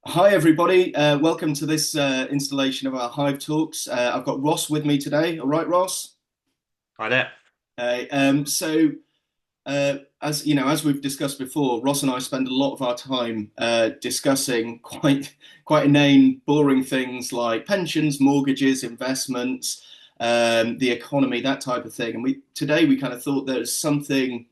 Hi, everybody. Welcome to this installation of our Hive Talks. I've got Ross with me today. All right, Ross? Right there. As you know, as we've discussed before, Ross and I spend a lot of our time discussing quite inane, boring things like pensions, mortgages, investments, the economy, that type of thing. And we kind of thought there's something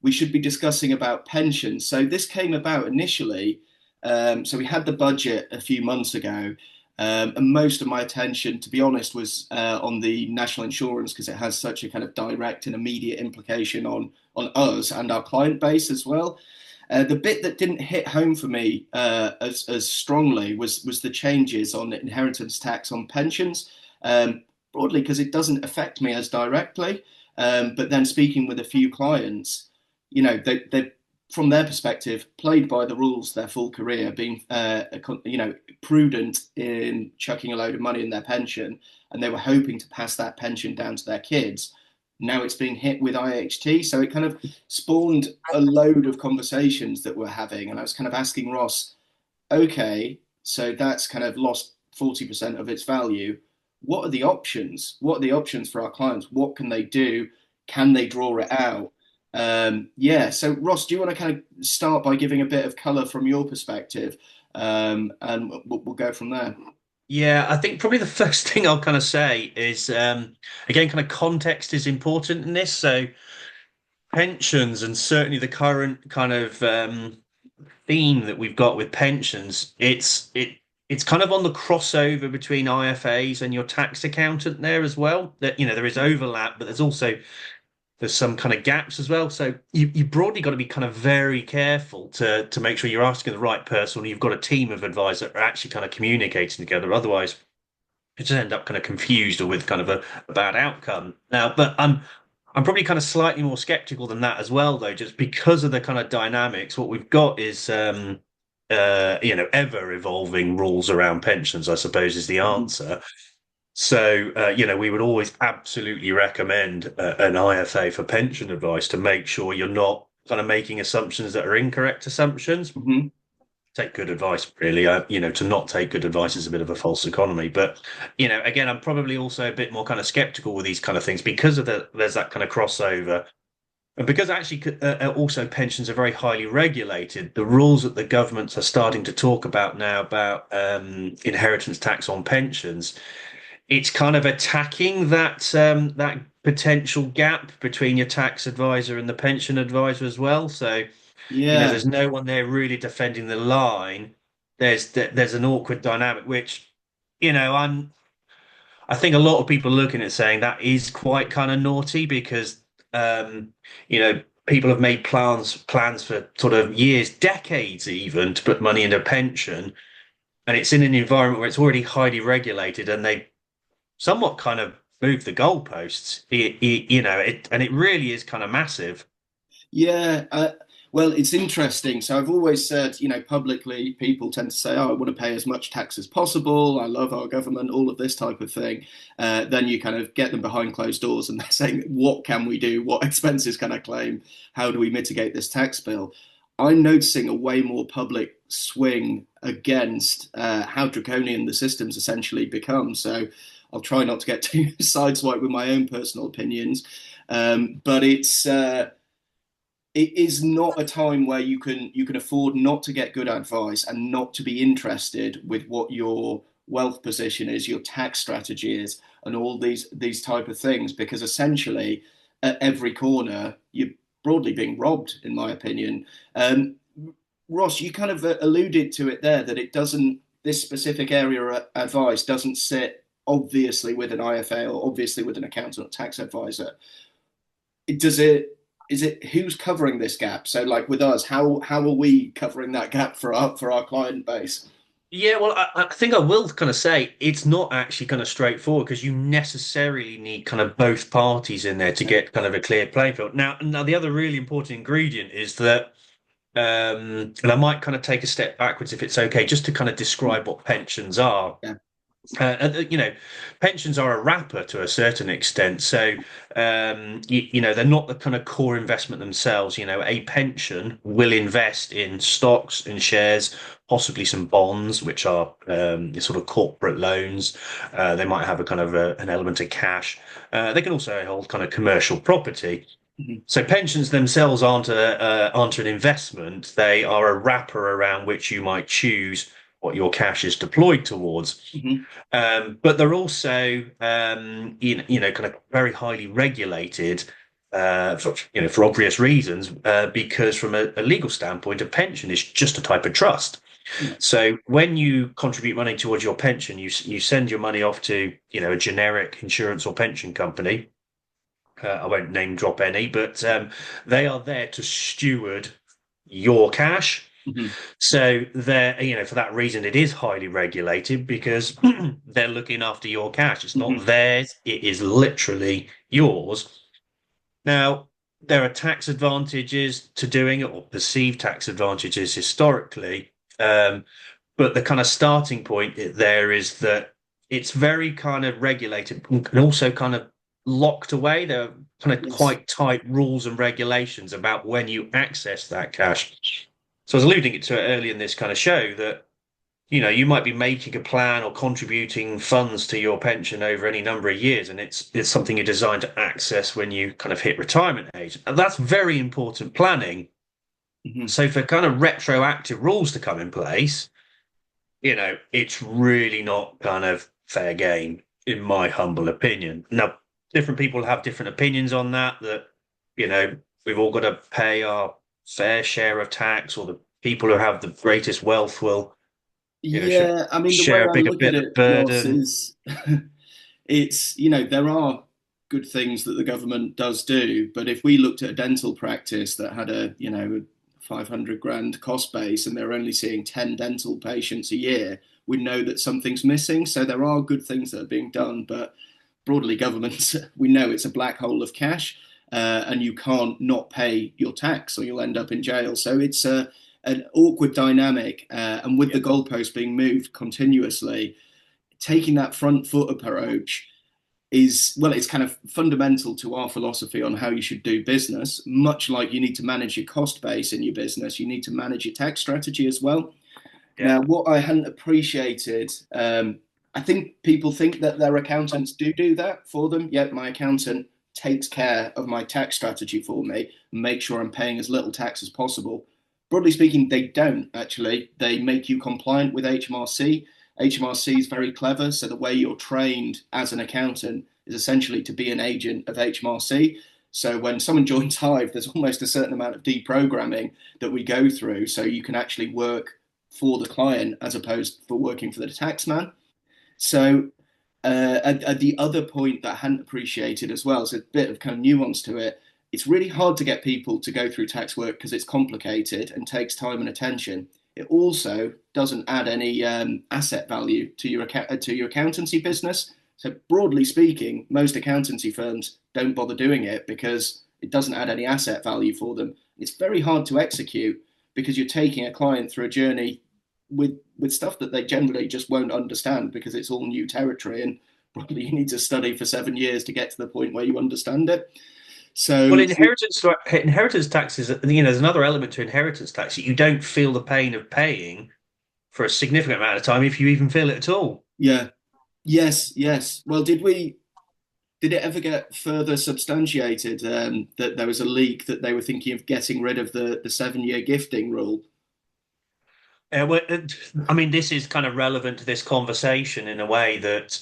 we should be discussing about pensions. So this came about initially. So we had the budget a few months ago, and most of my attention, to be honest, was on the national insurance because it has such a kind of direct and immediate implication on us and our client base as well. The bit that didn't hit home for me as strongly was the changes on inheritance tax on pensions, broadly because it doesn't affect me as directly. But then speaking with a few clients, they from their perspective played by the rules their full career, being prudent in chucking a load of money in their pension, and they were hoping to pass that pension down to their kids. Now it's being hit with IHT, so it kind of spawned a load of conversations that we're having, and I was kind of asking Ross, okay, so that's kind of lost 40% of its value. What are the options? What are the options for our clients? What can they do? Can they draw it out? Yeah. So, Ross, do you want to kind of start by giving a bit of color from your perspective, and we'll go from there. Yeah, I think probably the first thing I'll kind of say is, again, kind of context is important in this. So pensions and certainly the current kind of theme that we've got with pensions, it's kind of on the crossover between IFAs and your tax accountant there as well. That there is overlap, but there's some kind of gaps as well. So you broadly got to be kind of very careful to make sure you're asking the right person, or you've got a team of advisors that are actually kind of communicating together. Otherwise, you just end up kind of confused or with kind of a bad outcome. Now, but I'm probably kind of slightly more skeptical than that as well, though, just because of the kind of dynamics. What we've got is ever evolving rules around pensions, I suppose, is the Mhm. answer. So, we would always absolutely recommend an IFA for pension advice to make sure you're not kind of making assumptions that are incorrect assumptions. Mhm. Take good advice, really. To not take good advice is a bit of a false economy. But, again, I'm probably also a bit more kind of skeptical with these kind of things because there's that kind of crossover. And because actually also pensions are very highly regulated, the rules that the governments are starting to talk about now about inheritance tax on pensions, it's kind of attacking that potential gap between your tax advisor and the pension advisor as well. So, Yeah. there's no one there really defending the line. There's an awkward dynamic, which, I think a lot of people are looking at saying that is quite kind of naughty because people have made plans for sort of years, decades even, to put money into a pension, and it's in an environment where it's already highly regulated, and they somewhat kind of moved the goalposts. And it really is kind of massive. Yeah, well, it's interesting. So I've always said, publicly, people tend to say, "Oh, I want to pay as much tax as possible. I love our government," all of this type of thing. Then you kind of get them behind closed doors, and they're saying, "What can we do? What expenses can I claim? How do we mitigate this tax bill?" I'm noticing a way more public swing against how draconian the system's essentially become. So I'll try not to get too sideswiped with my own personal opinions, but it is not a time where you can afford not to get good advice and not to be interested with what your wealth position is, your tax strategy is, and all these type of things, because essentially at every corner you're broadly being robbed, in my opinion. Ross, you kind of alluded to it there that it doesn't, this specific area of advice doesn't sit obviously with an IFA or obviously with an accountant or tax advisor. Does it, is it, who's covering this gap? So like with us, how are we covering that gap for our client base? Yeah, well, I think I will kind of say it's not actually kind of straightforward because you necessarily need kind of both parties in there to Yeah. get kind of a clear playing field. Now the other really important ingredient is that, and I might kind of take a step backwards if it's okay, just to kind of describe what pensions are. Yeah. Pensions are a wrapper to a certain extent. So, they're not the kind of core investment themselves. A pension will invest in stocks and shares, possibly some bonds, which are sort of corporate loans. They might have a kind of an element of cash. They can also hold kind of commercial property. Mhm. So pensions themselves aren't an investment. They are a wrapper around which you might choose what your cash is deployed towards. Mhm. But they're also, kind of very highly regulated, for obvious reasons, because from a legal standpoint, a pension is just a type of trust. Yeah. So when you contribute money towards your pension, you send your money off to, a generic insurance or pension company. I won't name drop any, but they are there to steward your cash. Mhm. So they're, for that reason, it is highly regulated because they're looking after your cash. It's not Mhm. theirs, it is literally yours. Now, there are tax advantages to doing it or perceived tax advantages historically. But the kind of starting point there is that it's very kind of regulated and also kind of locked away. There are kind of Yes. quite tight rules and regulations about when you access that cash. So I was alluding to it earlier in this kind of show that, you might be making a plan or contributing funds to your pension over any number of years, and it's something you're designed to access when you kind of hit retirement age. And that's very important planning. Mhm. So for kind of retroactive rules to come in place, it's really not kind of fair game, in my humble opinion. Now, different people have different opinions on that, you know, we've all got to pay our fair share of tax, or the people who have the greatest wealth will, should Yeah, I mean, the way share a I bigger look at bit of it, the Ross, burden. is it's, there are good things that the government does do, but if we looked at a dental practice that had a 500 grand cost base and they're only seeing 10 dental patients a year, we know that something's missing. So there are good things that are being done, but broadly, government, we know it's a black hole of cash, and you can't not pay your tax or you'll end up in jail. So it's an awkward dynamic, and with Yeah, the goalpost being moved continuously, taking that front foot approach is, well, it's kind of fundamental to our philosophy on how you should do business. Much like you need to manage your cost base in your business, you need to manage your tax strategy as well. yeah, Now, what I hadn't appreciated, I think people think that their accountants do that for them. Yet my accountant takes care of my tax strategy for me and make sure I'm paying as little tax as possible. Broadly speaking, they don't actually. They make you compliant with HMRC. HMRC is very clever. So the way you're trained as an accountant is essentially to be an agent of HMRC. So when someone joins Hive, there's almost a certain amount of deprogramming that we go through, so you can actually work for the client as opposed for working for the taxman. So the other point that I hadn't appreciated as well, is a bit of kind of nuance to it. It's really hard to get people to go through tax work because it's complicated and takes time and attention. It also doesn't add any asset value to your accountancy business. So broadly speaking, most accountancy firms don't bother doing it because it doesn't add any asset value for them. It's very hard to execute because you're taking a client through a journey with stuff that they generally just won't understand because it's all new territory, and probably you need to study for 7 years to get to the point where you understand it. well, So inheritance tax is, there's another element to inheritance tax that you don't feel the pain of paying for a significant amount of time, if you even feel it at all. yeah, yes, yes. Well, did it ever get further substantiated, that there was a leak that they were thinking of getting rid of the 7 year gifting rule? Well, I mean, this is kind of relevant to this conversation in a way that,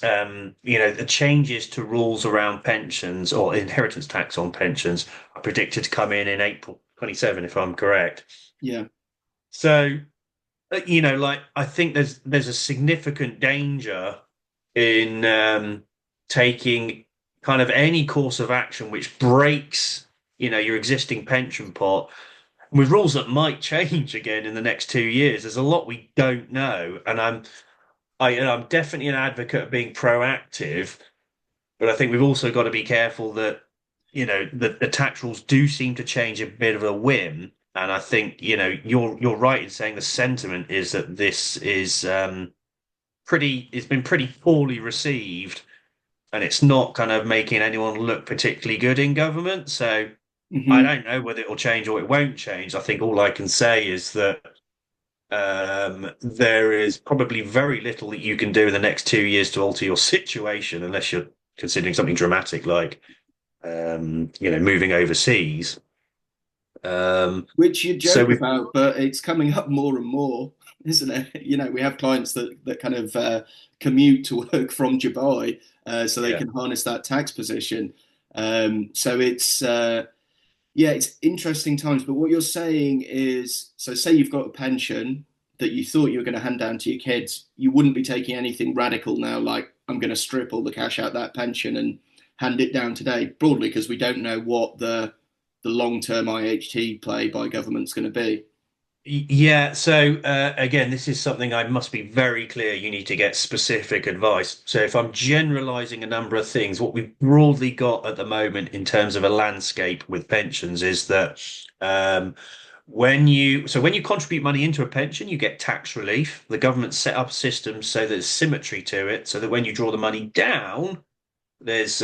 the changes to rules around pensions or inheritance tax on pensions are predicted to come in April 27, if I'm correct. Yeah. So, like, I think there's a significant danger in taking kind of any course of action which breaks, your existing pension pot with rules that might change again in the next 2 years. There's a lot we don't know, and I'm definitely an advocate of being proactive, but I think we've also got to be careful that the tax rules do seem to change a bit of a whim. And I think you're right in saying the sentiment is that this is it's been pretty poorly received, and it's not kind of making anyone look particularly good in government. So I Hmm. don't know whether it will change or it won't change. I think all I can say is that there is probably very little that you can do in the next 2 years to alter your situation, unless you're considering something dramatic like moving overseas. Um, Which you so joke we about, but it's coming up more and more, isn't it? We have clients that kind of commute to work from Dubai, so they yeah. can harness that tax position. So it's interesting times. But what you're saying is, so say you've got a pension that you thought you were going to hand down to your kids, you wouldn't be taking anything radical now, like I'm going to strip all the cash out of that pension and hand it down today, broadly because we don't know what the long-term IHT play by government's going to be. Yeah, so again, this is something I must be very clear. You need to get specific advice. So, if I'm generalizing a number of things, what we've broadly got at the moment in terms of a landscape with pensions is that um, when you contribute money into a pension, you get tax relief. The government set up systems so there's symmetry to it, so that when you draw the money down, there's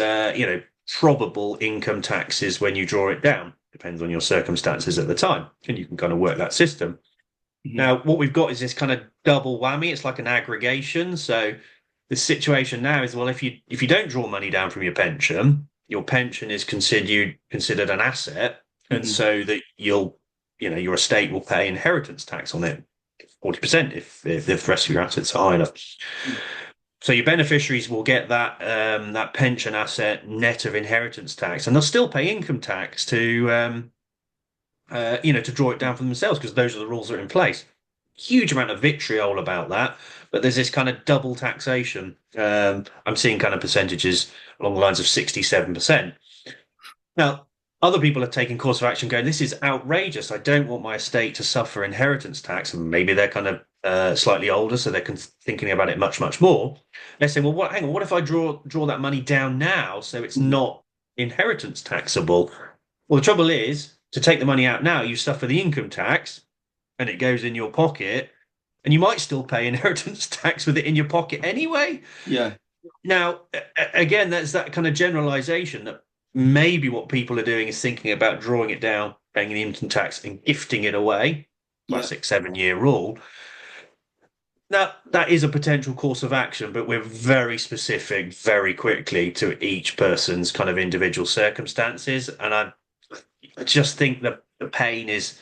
probable income taxes when you draw it down. Depends on your circumstances at the time, and you can kind of work that system. Mhm. Now, what we've got is this kind of double whammy. It's like an aggregation. So the situation now is, well, if you don't draw money down from your pension is considered an asset, and Mhm. so that your estate will pay inheritance tax on it, 40% if the rest of your assets are high enough. So your beneficiaries will get that pension asset net of inheritance tax, and they'll still pay income tax to draw it down for themselves because those are the rules that are in place. Huge amount of vitriol about that, but there's this kind of double taxation. I'm seeing kind of percentages along the lines of 67%. Now, other people are taking course of action going, this is outrageous. I don't want my estate to suffer inheritance tax. And maybe they're kind of slightly older, so they're thinking about it much, much more. They're saying, well, hang on, what if I draw that money down now so it's Mhm. not inheritance taxable? Well, the trouble is, to take the money out now, you suffer the income tax and it goes in your pocket, and you might still pay inheritance tax with it in your pocket anyway. Yeah, Now, again, that's that kind of generalization that maybe what people are doing is thinking about drawing it down, paying the income tax, and gifting it away. yeah. Classic 7 year rule. Now, that is a potential course of action, but we're very specific very quickly to each person's kind of individual circumstances. And I just think that the pain is,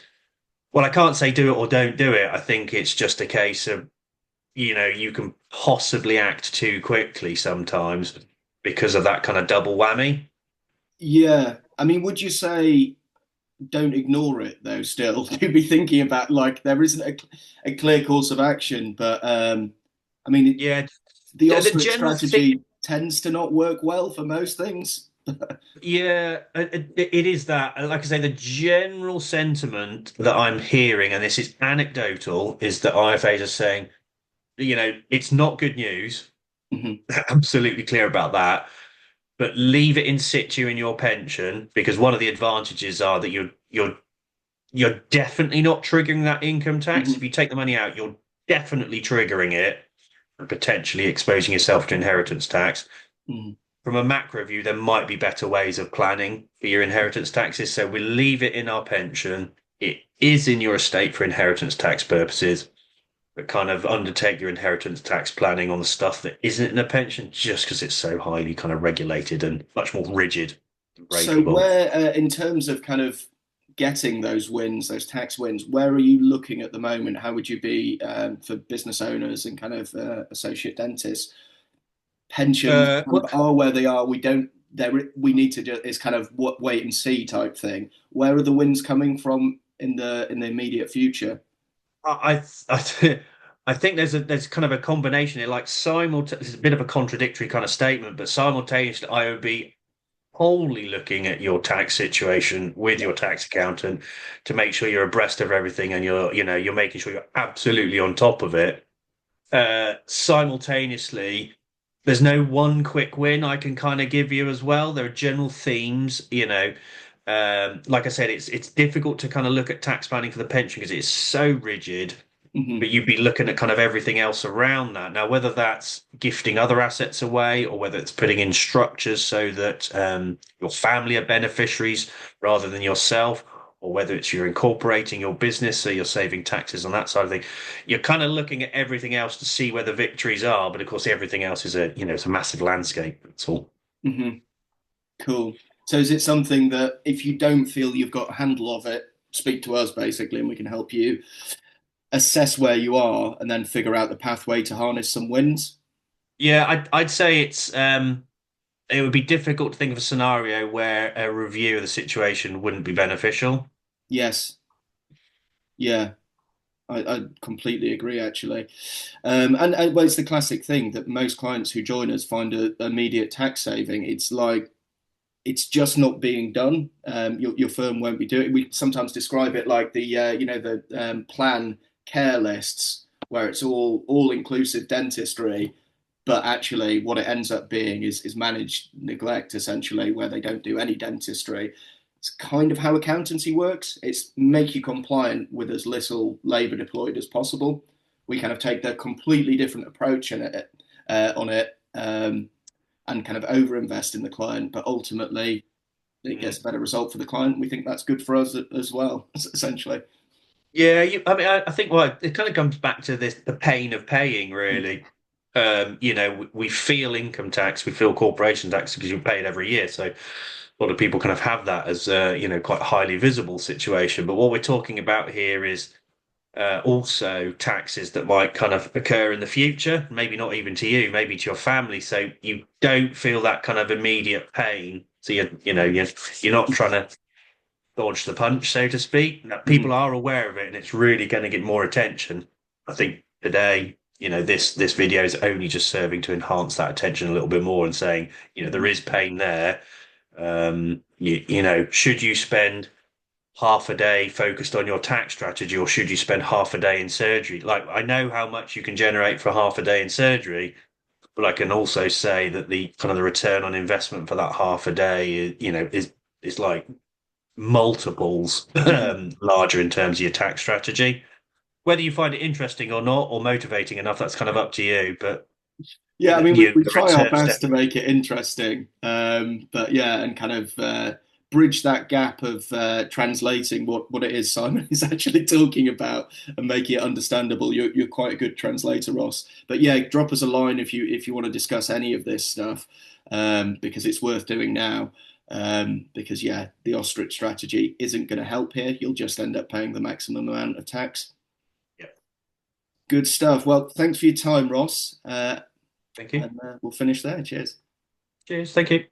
well, I can't say do it or don't do it. I think it's just a case of, you can possibly act too quickly sometimes because of that kind of double whammy. Yeah. I mean, would you say don't ignore it though? Still, to be thinking about like there isn't a clear course of action, but I mean, Yeah, the the ostrich general thing, strategy tends to not work well for most things. yeah, it is that. Like I say, the general sentiment that I'm hearing, and this is anecdotal, is that IFAs are saying, it's not good news. Mhm. Absolutely clear about that. But leave it in situ in your pension because one of the advantages are that you're definitely not triggering that income tax. If Mhm. you take the money out, you're definitely triggering it and potentially exposing yourself to inheritance tax. Mhm. From a macro view, there might be better ways of planning for your inheritance taxes. So we leave it in our pension. It is in your estate for inheritance tax purposes, but kind of undertake your inheritance tax planning on the stuff that isn't in a pension just because it's so highly kind of regulated and much more rigid and So breakable. where, in terms of kind of getting those wins, those tax wins, where are you looking at the moment? How would you be for business owners and kind of associate dentists? Pensions kind Well, of are where they are. We don't. There, we need to just. It's kind of what wait and see type thing. Where are the wins coming from in the immediate future? I I think there's kind of a combination here, like it's a bit of a contradictory kind of statement, but simultaneously I would be wholly looking at your tax situation with Yeah. your tax accountant to make sure you're abreast of everything and you're making sure you're absolutely on top of it. Simultaneously, there's no one quick win I can kind of give you as well. There are general themes, like I said, it's difficult to kind of look at tax planning for the pension because it's so rigid. Hmm. but you'd be looking at kind of everything else around that. Now, whether that's gifting other assets away or whether it's putting in structures so that your family are beneficiaries rather than yourself, or whether it's you're incorporating your business so you're saving taxes on that side of thing, you're kind of looking at everything else to see where the victories are. But of course, everything else is it's a massive landscape. That's all. Hmm. Cool. So is it something that if you don't feel you've got a handle of it, speak to us basically, and we can help you assess where you are and then figure out the pathway to harness some wins? Yeah, I'd say it would be difficult to think of a scenario where a review of the situation wouldn't be beneficial. Yes. Yeah. I completely agree, actually. And well, it's the classic thing that most clients who join us find a immediate tax saving. It's like it's just not being done. Your firm won't be doing it. We sometimes describe it like the the plan care lists where it's all inclusive dentistry, but actually what it ends up being is managed neglect essentially, where they don't do any dentistry. It's kind of how accountancy works. It's make you compliant with as little labour deployed as possible. We kind of take the completely different approach in it, on it. And kind of overinvest in the client, but ultimately it gets a better result for the client. We think that's good for us as well, essentially. Yeah, I mean, I think well, it kind of comes back to this the pain of paying, really. We feel income tax, we feel corporation tax because you pay it every year. So a lot of people kind of have that as quite a highly visible situation. But what we're talking about here is also taxes that might kind of occur in the future, maybe not even to you, maybe to your family. So you don't feel that kind of immediate pain. So you're not trying to dodge the punch, so to speak. Now, people Mm-hmm. are aware of it, and it's really going to get more attention. I think today, this video is only just serving to enhance that attention a little bit more and saying, there is pain there. Should you spend half a day focused on your tax strategy, or should you spend half a day in surgery? Like, I know how much you can generate for half a day in surgery, but I can also say that the kind of the return on investment for that half a day, is like multiples Mm-hmm. larger in terms of your tax strategy. Whether you find it interesting or not, or motivating enough, that's kind of up to you. But Yeah, I mean, we the try our returns best to definitely. make it interesting, but yeah, and kind of bridge that gap of translating what it is Simon is actually talking about and making it understandable. You're quite a good translator, Ross. But yeah, drop us a line if you want to discuss any of this stuff, because it's worth doing now. Because yeah, the ostrich strategy isn't going to help here. You'll just end up paying the maximum amount of tax. Yeah. Good stuff. Well, thanks for your time, Ross. Thank you. And we'll finish there. Cheers. Cheers. Thank you.